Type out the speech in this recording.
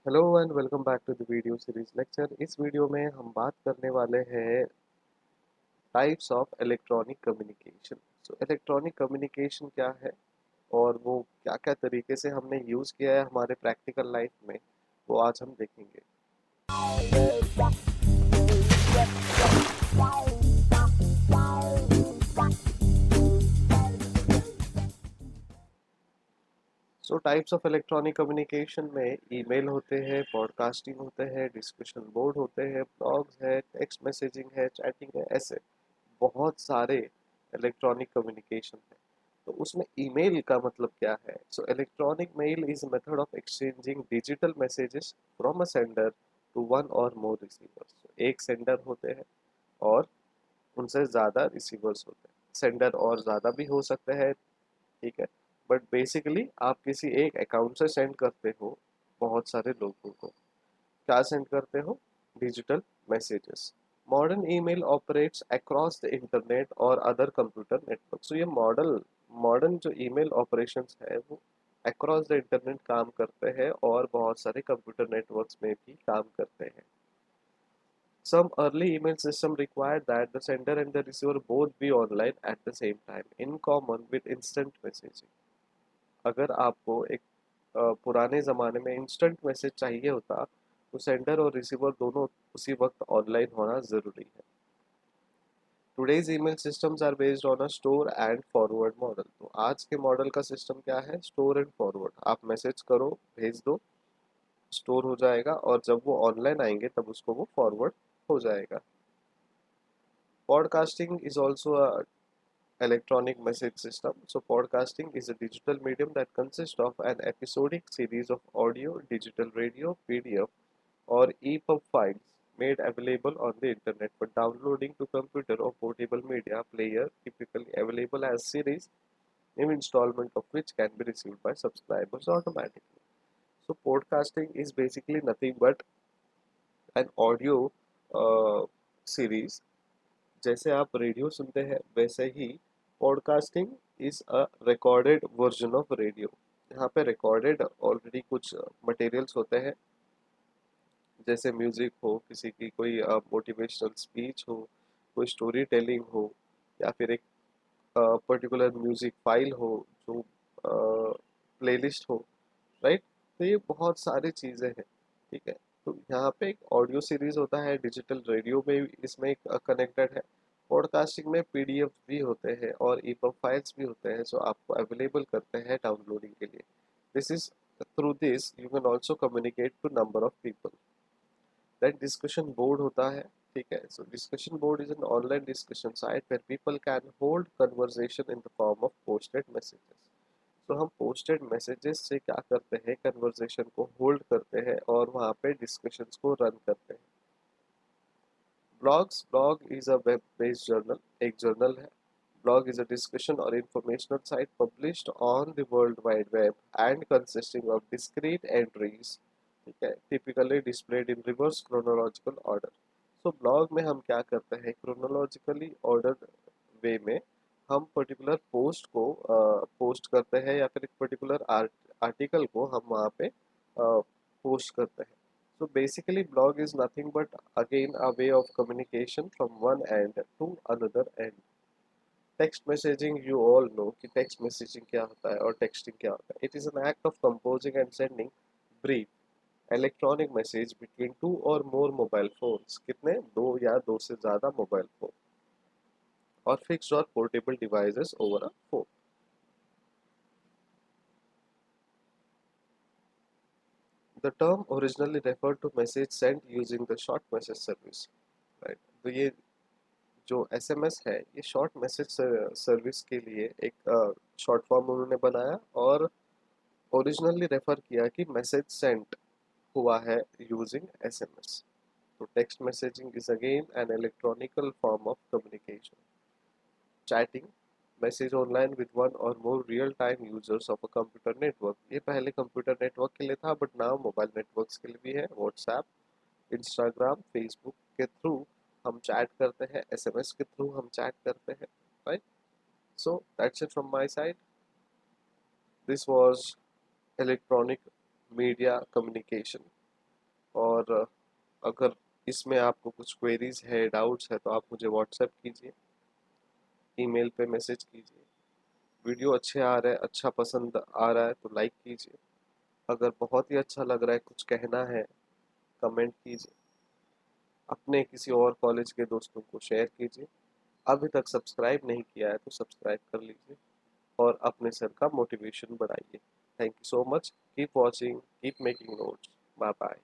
Hello and welcome back to the video series lecture. इस video में हम बात करने वाले हैं types of electronic communication. So electronic communication क्या है और वो क्या क्या तरीके से हमने यूज़ किया है हमारे प्रैक्टिकल लाइफ में, वो आज हम देखेंगे। सो टाइप्स ऑफ इलेक्ट्रॉनिक कम्युनिकेशन में ईमेल होते हैं, पॉडकास्टिंग होते हैं, डिस्कशन बोर्ड होते हैं, ब्लॉग्स है, टेक्स्ट मैसेजिंग है, चैटिंग है, ऐसे बहुत सारे इलेक्ट्रॉनिक कम्युनिकेशन है। तो उसमें ईमेल का मतलब क्या है? So electronic mail is method of exchanging digital messages from a sender to one or more receivers. एक सेंडर होते हैं और उनसे ज़्यादा रिसीवर्स होते हैं। सेंडर और ज़्यादा भी हो सकते हैं, ठीक है, बट बेसिकली आप किसी एक अकाउंट से सेंड करते हो बहुत सारे लोगों को। क्या सेंड करते हो? Digital messages. Modern email operates across the internet और अदर कंप्यूटर नेटवर्क। सो ये मॉडर्न जो ईमेल ऑपरेशंस है वो अक्रॉस द इंटरनेट काम करते हैं और बहुत सारे कंप्यूटर नेटवर्क्स में भी काम करते हैं। Some early email system required that the sender and the receiver both be online at the same time, in common with instant messaging. अगर आपको एक पुराने ज़माने में इंस्टेंट मैसेज चाहिए होता तो सेंडर और रिसीवर दोनों उसी वक्त ऑनलाइन होना ज़रूरी है। Today's email systems are based on a store and forward model. तो आज के मॉडल का सिस्टम क्या है? Store and forward. आप मैसेज करो, भेज दो, स्टोर हो जाएगा और जब वो ऑनलाइन आएंगे तब उसको वो फॉरवर्ड हो जाएगा। Podcasting is also electronic message system. So, podcasting is a digital medium that consists of an episodic series of audio, digital radio, PDF, or EPUB files made available on the internet for downloading to computer or portable media player, typically available as series, new installment of which can be received by subscribers automatically. So, podcasting is basically nothing but an audio series। जैसे आप radio सुनते हैं वैसे ही podcasting is a recorded version of radio. यहाँ पे recorded already कुछ materials होते हैं, जैसे म्यूजिक हो, किसी की कोई मोटिवेशनल स्पीच हो, कोई स्टोरी टेलिंग हो, या फिर एक पर्टिकुलर म्यूजिक फाइल हो जो प्लेलिस्ट हो, राइट। तो ये बहुत सारी चीज़ें हैं, ठीक है। तो यहाँ पे एक ऑडियो सीरीज होता है, डिजिटल रेडियो में इसमें एक कनेक्टेड है। पॉडकास्टिंग में पीडीएफ भी होते हैं और ईपब फाइल्स भी होते हैं जो आपको अवेलेबल करते हैं डाउनलोडिंग के लिए। This is through this you can also communicate to number of people. That discussion board होता है, ठीक है। So discussion board is an online discussion site where people can hold conversation in the form of posted messages. तो हम posted messages से क्या करते हैं? कन्वर्सेशन को होल्ड करते हैं और वहाँ पे डिस्कशंस को रन करते हैं। Blog is a web based journal, एक जर्नल है। ब्लॉग इज अ डिस्कशन और informational site published on the world wide web and consisting of discrete entries, ठीक है, typically displayed in reverse chronological order. So blog में हम क्या करते हैं? क्रोनोलॉजिकली ऑर्डर वे में हम पर्टिकुलर पोस्ट को पोस्ट करते हैं या फिर एक पर्टिकुलर आर्टिकल को हम वहाँ पे पोस्ट करते हैं। So basically blog is nothing but again a way of communication from one end to another end. Text messaging, you all know कि text messaging क्या होता है और texting क्या होता है। It is an act of composing and sending brief electronic message between two or more mobile phones। कितने? दो या दो से ज़्यादा मोबाइल फोन और fixed or portable devices over a phone। The term originally referred to message sent using the short message service, right? तो ये जो एसएमएस है ये शॉर्ट मैसेज सर्विस के लिए एक शॉर्ट फॉर्म उन्होंने बनाया और ओरिजिनली रेफर किया कि मैसेज सेंट हुआ है यूजिंग एसएमएस। तो text messaging is again an electronical form of communication. Chatting, message online with one or more real time users of a computer network. ये पहले कंप्यूटर नेटवर्क के लिए था बट नाउ मोबाइल नेटवर्क्स के लिए भी है। व्हाट्सएप, इंस्टाग्राम, फेसबुक के थ्रू हम चैट करते हैं, एसएमएस के थ्रू हम चैट करते हैं, right. So that's it from my side. This was electronic media communication. और अगर इसमें आपको कुछ क्वेरीज है, डाउट्स है, तो आप मुझे व्हाट्सएप कीजिए, ईमेल पे मैसेज कीजिए। वीडियो अच्छे आ रहे हैं, अच्छा पसंद आ रहा है तो लाइक कीजिए। अगर बहुत ही अच्छा लग रहा है, कुछ कहना है, कमेंट कीजिए। अपने किसी और कॉलेज के दोस्तों को शेयर कीजिए। अभी तक सब्सक्राइब नहीं किया है तो सब्सक्राइब कर लीजिए और अपने सर का मोटिवेशन बढ़ाइए। Thank you so much. Keep watching, keep making notes. Bye bye.